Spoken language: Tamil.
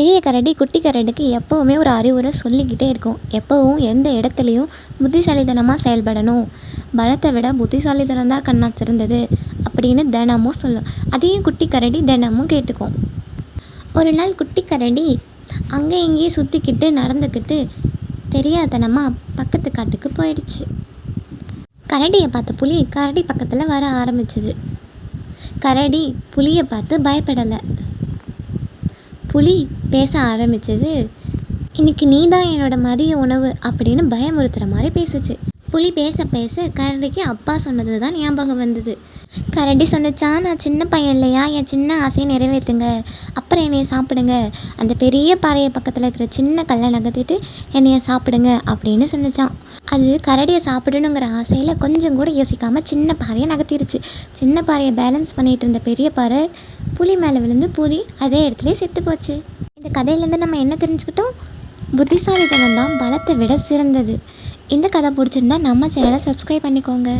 பெரிய கரடி குட்டி கரடிக்கு எப்போவுமே ஒரு அறிவுரை சொல்லிக்கிட்டே இருக்கும். எப்போவும் எந்த இடத்துலையும் புத்திசாலித்தனமாக செயல்படணும், பலத்தை விட புத்திசாலித்தனம் தான் கண்ணா சிறந்தது அப்படின்னு தினமும் சொல்லும். அதையும் குட்டி கரடி தினமும் கேட்டுக்கும். ஒரு நாள் குட்டி கரடி அங்கே இங்கேயும் சுற்றிக்கிட்டு நடந்துக்கிட்டு தெரியாதனமாக பக்கத்து காட்டுக்கு போயிடுச்சு. கரடியை பார்த்த புலி கரடி பக்கத்தில் வர ஆரம்பிச்சது. கரடி புலியை பார்த்து பயப்படலை. புலி பேச ஆரம்பிச்சது. இன்னைக்கு நீ தான் என்னோட மதிய உணவு அப்படின்னு பயமுறுத்துகிற மாதிரி பேசுச்சு. புலி பேச பேச கரடிக்கு அப்பா சொன்னது தான் ஞாபகம் வந்தது. கரடி சொன்னிச்சா, நான் சின்ன பையன் இல்லையா, என் சின்ன ஆசையை நிறைவேற்றுங்க, அப்புறம் என்னைய சாப்பிடுங்க, அந்த பெரிய பாறையை பக்கத்தில் இருக்கிற சின்ன கல்லை நகர்த்திட்டு என்னைய சாப்பிடுங்க அப்படின்னு சொன்னிச்சான். அது கரடியை சாப்பிடணுங்கிற ஆசையில் கொஞ்சம் கூட யோசிக்காமல் சின்ன பாறையை நகர்த்திருச்சு. சின்ன பாறையை பேலன்ஸ் பண்ணிகிட்டு இருந்த பெரிய பாறை புலி மேலே விழுந்து புலி அதே இடத்துல செத்து போச்சு. இந்த கதையிலேருந்து நம்ம என்ன தெரிஞ்சுக்கிட்டோம்? புத்திசாலித்தனம் தான் பலத்தை விட சிறந்தது. இந்த கதை பிடிச்சிருந்தா நம்ம சேனலை சப்ஸ்கிரைப் பண்ணிக்கோங்க.